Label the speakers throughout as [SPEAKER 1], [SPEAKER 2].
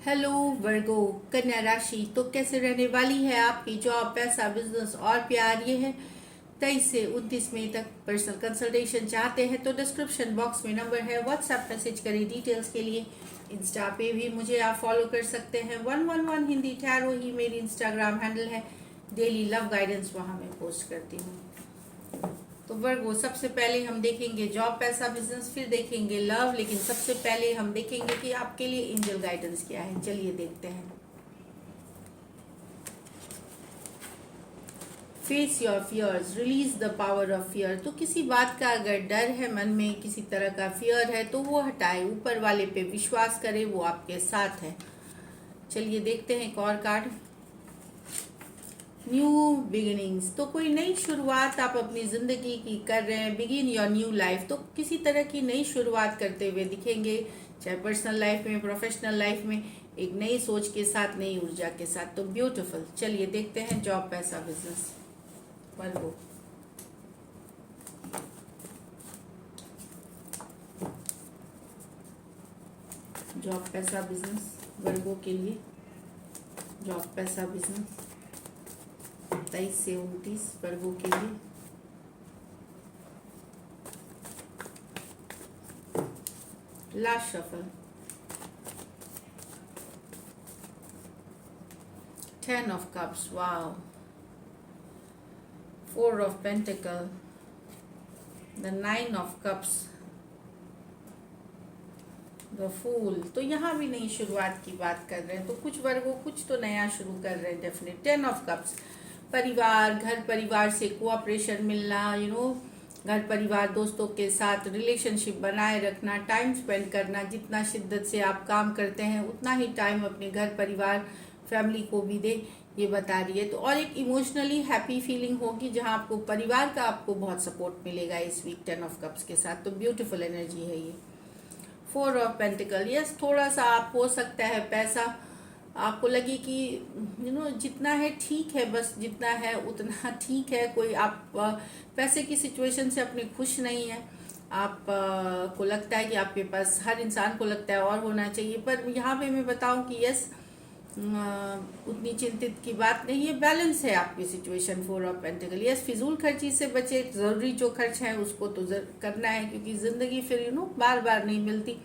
[SPEAKER 1] Hello वर्गो, कन्या राशि तो कैसे रहने वाली है आपकी जॉब, पैसा, बिजनेस और प्यार। ये है 23 से 29 मई तक। पर्सनल कंसल्टेशन चाहते हैं तो डिस्क्रिप्शन बॉक्स में नंबर है, व्हाट्सएप मैसेज करें डिटेल्स के लिए। इंस्टा पे भी मुझे आप फॉलो कर सकते हैं, 111 हिंदी टैरो ही मेरी इंस्टाग्राम हैंडल है। डेली लव गाइडेंस वहाँ मैं पोस्ट करती हूँ। तो वर्गो, सबसे पहले हम देखेंगे जॉब, पैसा, बिजनेस, फिर देखेंगे लव, लेकिन सबसे पहले हम देखेंगे कि आपके लिए एंजल गाइडेंस क्या है। चलिए देखते हैं। Face your fears, release the power of fear. तो किसी बात का अगर डर है मन में, किसी तरह का फियर है तो वो हटाए, ऊपर वाले पे विश्वास करें, वो आपके साथ है। चलिए देखते हैं एक और कार्ड। न्यू बिगिनिंग्स, तो कोई नई शुरुआत आप अपनी जिंदगी की कर रहे हैं। बिगिन योर न्यू लाइफ, तो किसी तरह की नई शुरुआत करते हुए दिखेंगे, चाहे पर्सनल लाइफ में, प्रोफेशनल लाइफ में, एक नई सोच के साथ, नई ऊर्जा के साथ। तो ब्यूटीफुल। चलिए देखते हैं जॉब, पैसा, बिजनेस। वर्गो, जॉब, पैसा, बिजनेस वर्गो के लिए। जॉब, पैसा, बिजनेस 23 से 29 वर्गो के लिए। Last shuffle. 10 of cups, wow. 4 of pentacle, the 9 of cups, the fool. तो यहाँ भी नई शुरुआत की बात कर रहे हैं, तो कुछ वर्गों कुछ तो नया शुरू कर रहे हैं डेफिनेट। 10 ऑफ कप्स, परिवार, घर परिवार से कोऑपरेशन मिलना, घर परिवार, दोस्तों के साथ रिलेशनशिप बनाए रखना, टाइम स्पेंड करना। जितना शिद्दत से आप काम करते हैं उतना ही टाइम अपने घर परिवार, फैमिली को भी दे, ये बता रही है। तो और एक इमोशनली हैप्पी फीलिंग होगी जहाँ आपको परिवार का आपको बहुत सपोर्ट मिलेगा इस वीक 10 ऑफ कप्स के साथ। तो ब्यूटीफुल एनर्जी है ये। 4 ऑफ पेंटिकल, यस, थोड़ा सा आप हो सकता है पैसा आपको लगे कि जितना है ठीक है, बस जितना है उतना ठीक है। कोई आप पैसे की सिचुएशन से अपने खुश नहीं है। आप को लगता है कि आपके पास, हर इंसान को लगता है और होना चाहिए, पर यहाँ पे मैं बताऊं कि यस, उतनी चिंतित की बात नहीं है, बैलेंस है आपकी सिचुएशन। 4 ऑफ पेंटिकल, यस, फिजूल खर्ची से बचे, ज़रूरी जो खर्च है उसको तो करना है, क्योंकि ज़िंदगी फिर बार बार नहीं मिलती।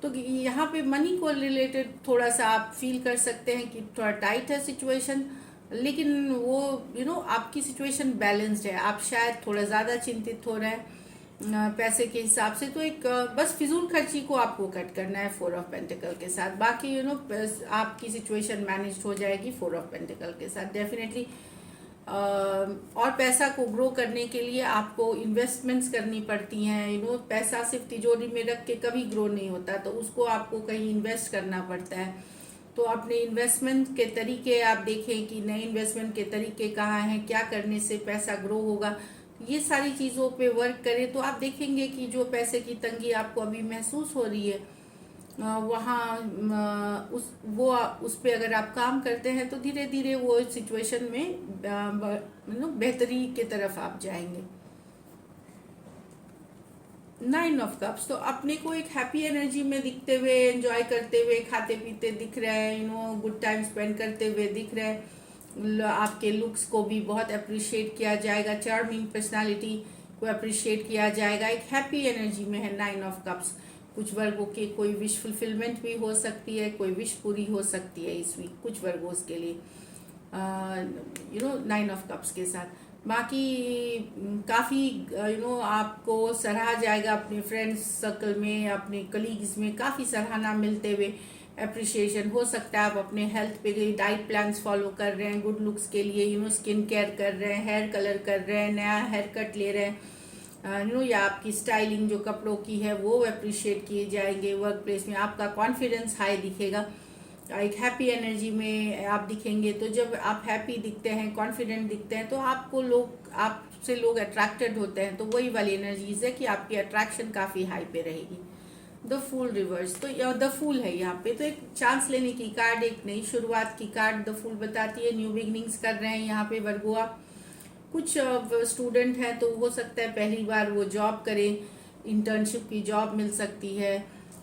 [SPEAKER 1] तो यहाँ पे मनी को रिलेटेड थोड़ा सा आप फील कर सकते हैं कि थोड़ा टाइट है सिचुएशन, लेकिन वो आपकी सिचुएशन बैलेंस्ड है। आप शायद थोड़ा ज़्यादा चिंतित हो रहे हैं पैसे के हिसाब से, तो एक बस फिजूल खर्ची को आपको कट करना है 4 ऑफ पेंटिकल के साथ। बाकी आपकी सिचुएशन मैनेज हो जाएगी 4 ऑफ पेंटिकल के साथ डेफिनेटली। और पैसा को ग्रो करने के लिए आपको इन्वेस्टमेंट्स करनी पड़ती हैं। पैसा सिर्फ तिजोरी में रख के कभी ग्रो नहीं होता, तो उसको आपको कहीं इन्वेस्ट करना पड़ता है। तो अपने इन्वेस्टमेंट के तरीके आप देखें कि नए इन्वेस्टमेंट के तरीके कहाँ हैं, क्या करने से पैसा ग्रो होगा। ये सारी चीज़ों पे वर्क करें तो आप देखेंगे कि जो पैसे की तंगी आपको अभी महसूस हो रही है, वहाँ उस पे अगर आप काम करते हैं तो धीरे धीरे वो सिचुएशन में बेहतरी की तरफ आप जाएंगे। 9 ऑफ कप्स, तो अपने को एक हैप्पी एनर्जी में दिखते हुए, एंजॉय करते हुए, खाते पीते दिख रहे हैं, गुड टाइम स्पेंड करते हुए दिख रहे हैं। आपके लुक्स को भी बहुत अप्रिशिएट किया जाएगा, चार्मिंग पर्सनालिटी को अप्रिशिएट किया जाएगा। एक हैप्पी एनर्जी में है 9 ऑफ कप्स। कुछ वर्गों के कोई विश फुलफिलमेंट भी हो सकती है, कोई विश पूरी हो सकती है इस वीक कुछ वर्गों के लिए 9 ऑफ कप्स के साथ। बाकी काफ़ी आपको सराहा जाएगा अपने फ्रेंड्स सर्कल में, अपने कलीग्स में काफ़ी सराहना मिलते हुए, अप्रिशिएशन हो सकता है। आप अपने हेल्थ पे डाइट प्लान्स फॉलो कर रहे हैं, गुड लुक्स के लिए स्किन केयर कर रहे हैं, हेयर कलर कर रहे हैं, नया हेयर कट ले रहे हैं, या आपकी स्टाइलिंग जो कपड़ों की है वो अप्रिशिएट किए जाएंगे। वर्क प्लेस में आपका कॉन्फिडेंस हाई दिखेगा, एक हैप्पी एनर्जी में आप दिखेंगे। तो जब आप हैप्पी दिखते हैं, कॉन्फिडेंट दिखते हैं, तो आपसे लोग अट्रैक्टेड होते हैं। तो वही वाली एनर्जीज है कि आपकी अट्रैक्शन काफ़ी हाई पे रहेगी। द फूल रिवर्स, तो द फूल है यहाँ पे, तो एक चांस लेने की कार्ड, एक नई शुरुआत की कार्ड द फूल बताती है। न्यू बिगनिंग्स कर रहे हैं यहाँ पे वर्गोआ। कुछ स्टूडेंट हैं तो हो सकता है पहली बार वो जॉब करें, इंटर्नशिप की जॉब मिल सकती है।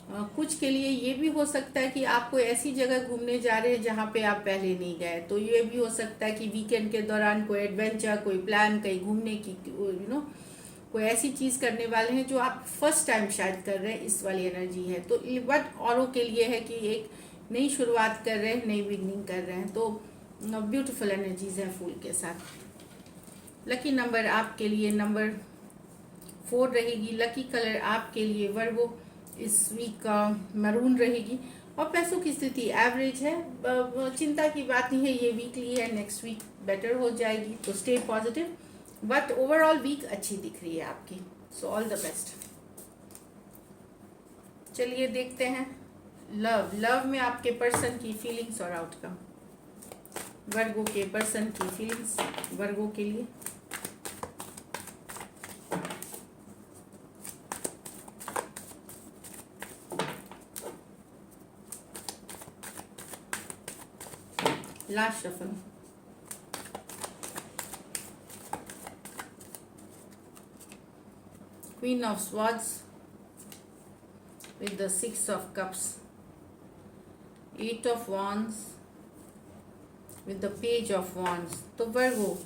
[SPEAKER 1] कुछ के लिए ये भी हो सकता है कि आप कोई ऐसी जगह घूमने जा रहे हैं जहाँ पे आप पहले नहीं गए, तो ये भी हो सकता है कि वीकेंड के दौरान कोई एडवेंचर, कोई प्लान कहीं घूमने की, कोई ऐसी चीज़ करने वाले हैं जो आप फर्स्ट टाइम शायद कर रहे हैं, इस वाली एनर्जी है। तो बट औरों के लिए है कि एक नई शुरुआत कर रहे हैं, नई बिगनिंग कर रहे हैं, तो ब्यूटीफुल एनर्जीज हैं फूल के साथ। लकी नंबर आपके लिए नंबर 4 रहेगी। लकी कलर आपके लिए वर्गो इस वीक का मरून रहेगी। और पैसों की स्थिति एवरेज है, चिंता की बात नहीं है, ये वीकली है, नेक्स्ट वीक बेटर हो जाएगी, तो stay positive. But overall week अच्छी दिख रही है आपकी, सो ऑल द बेस्ट। चलिए देखते हैं लव में आपके पर्सन की फीलिंग्स और आउटकम। वर्गो के पर्सन की फीलिंग्स वर्गो के लिए। Last shuffle. Queen of swords with the 6 of cups, 8 of wands with the page of wands। तो वर्गो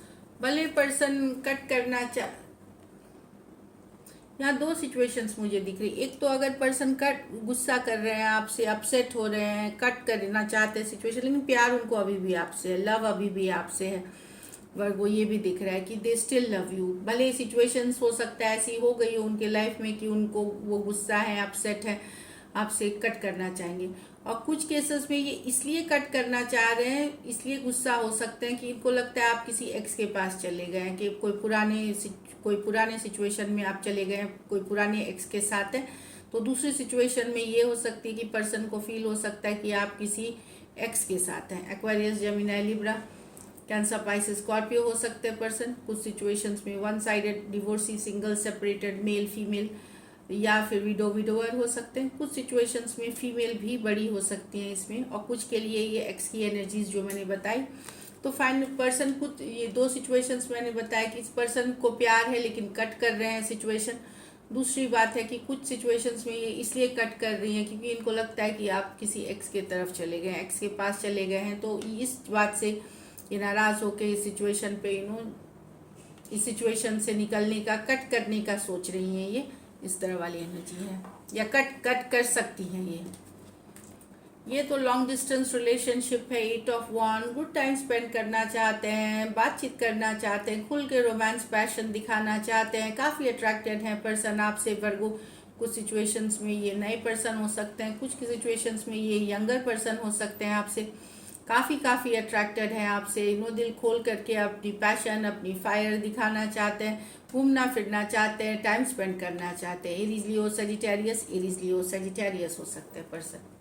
[SPEAKER 1] भले पर्सन कट करना यहाँ दो सिचुएशंस मुझे दिख रही। एक तो अगर पर्सन कट गुस्सा कर रहे हैं आपसे, अपसेट हो रहे हैं, कट करना चाहते हैं सिचुएशन, लेकिन प्यार उनको अभी भी आपसे है, लव अभी भी आपसे है। वर्गो ये भी दिख रहा है कि दे स्टिल लव यू। भले सिचुएशंस हो सकता है ऐसी हो गई हो उनके लाइफ में कि उनको वो गुस्सा है, अपसेट है, आपसे कट करना चाहेंगे। और कुछ केसेस में ये इसलिए कट करना चाह रहे हैं, इसलिए गुस्सा हो सकते हैं कि इनको लगता है आप किसी एक्स के पास चले गए हैं, कि कोई पुराने सिचुएशन में आप चले गए हैं, कोई पुराने एक्स के साथ है। तो दूसरी सिचुएशन में ये हो सकती है कि पर्सन को फील हो सकता है कि आप किसी एक्स के साथ हैं। Aquarius, Gemini, Libra, cancer, Pisces, Scorpio हो सकते हैं पर्सन। कुछ सिचुएशंस में one sided, divorcee, single, separated, male female, या फिर विडोवर हो सकते हैं। कुछ सिचुएशंस में फीमेल भी बड़ी हो सकती हैं इसमें। और कुछ के लिए ये एक्स की एनर्जीज जो मैंने बताई। तो फाइनल पर्सन, कुछ ये दो सिचुएशंस मैंने बताया कि इस पर्सन को प्यार है लेकिन कट कर रहे हैं सिचुएशन। दूसरी बात है कि कुछ सिचुएशंस में ये इसलिए कट कर रही हैं क्योंकि इनको लगता है कि आप किसी एक्स के तरफ चले गए, एक्स के पास चले गए हैं। तो इस बात से ये नाराज होकर इस सिचुएशन पे इस सिचुएशन से निकलने का, कट करने का सोच रही हैं। ये इस तरह वाली एनर्जी है, या कट कर सकती हैं ये तो लॉन्ग डिस्टेंस रिलेशनशिप है। 8 of wand, good time spend करना चाहते हैं, बातचीत करना चाहते हैं, खुल के रोमांस पैशन दिखाना चाहते हैं, काफ़ी अट्रैक्टेड हैं पर्सन आपसे वर्गो। कुछ सिचुएशंस में ये नए पर्सन हो सकते हैं, कुछ सिचुएशंस में ये यंगर पर्सन हो सकते हैं आपसे। काफ़ी अट्रैक्टेड हैं आपसे, दिल खोल करके अपनी पैशन, अपनी फायर दिखाना चाहते हैं, घूमना फिरना चाहते हैं, टाइम स्पेंड करना चाहते हैं। एरीज, लियो, सजिटेरियस हो सकते हैं पर्सन।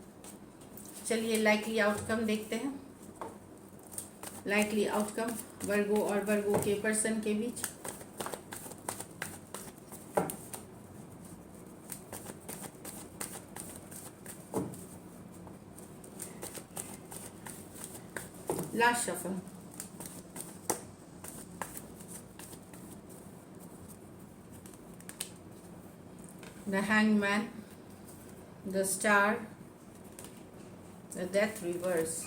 [SPEAKER 1] चलिए लाइकली आउटकम देखते हैं। लाइकली आउटकम वर्गो और वर्गो के पर्सन के बीच। Last shuffle. The hangman, the star, the death reverse.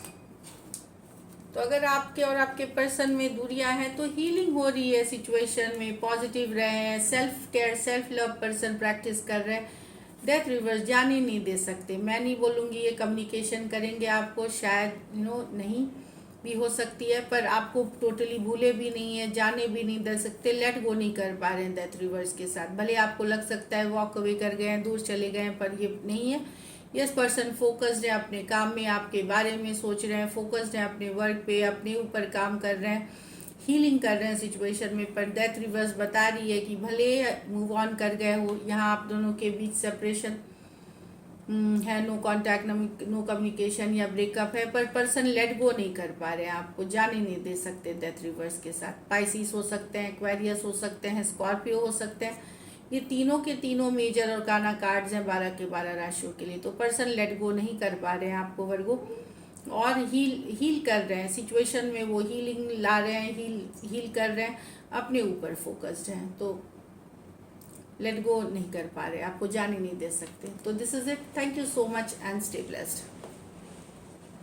[SPEAKER 1] तो अगर आपके और आपके पर्सन में दूरियां हैं तो हीलिंग हो रही है सिचुएशन में, पॉजिटिव रहे हैं, self care, self love person practice कर रहे हैं। डेथ रिवर्स जाने नहीं दे सकते, मैं नहीं बोलूँगी ये कम्युनिकेशन करेंगे आपको, शायद नहीं भी हो सकती है, पर आपको टोटली भूले भी नहीं है, जाने भी नहीं दे सकते, लेट गो नहीं कर पा रहे हैं डेथ रिवर्स के साथ। भले आपको लग सकता है वॉक अवे कर गए हैं, दूर चले गए हैं, पर ये नहीं है। यस, पर्सन फोकस्ड है अपने काम में, आपके बारे में सोच रहे हैं, फोकस्ड है अपने वर्क पे, अपने ऊपर काम कर रहे हैं, हीलिंग कर रहे हैं सिचुएशन में। पर डेथ रिवर्स बता रही है कि भले मूव ऑन कर गए हो, यहाँ आप दोनों के बीच सेपरेशन है, नो कॉन्टैक्ट, नो कम्युनिकेशन या ब्रेकअप है, पर पर्सन लेट गो नहीं कर पा रहे हैं, आपको जाने नहीं दे सकते डेथ रिवर्स के साथ। पाइसिस हो सकते हैं, एक्वेरियस हो सकते हैं, स्कॉर्पियो हो सकते हैं। ये तीनों के तीनों मेजर और काना कार्ड्स हैं 12 के 12 राशियों के लिए। तो पर्सन लेट गो नहीं कर पा रहे हैं आपको वर्गो, और हील कर रहे हैं सिचुएशन में, वो हीलिंग ला रहे हैं, हील कर रहे हैं, अपने ऊपर फोकस्ड हैं। तो लेट गो नहीं कर पा रहे, आपको जाने नहीं दे सकते। तो this is it, thank you so much and stay blessed.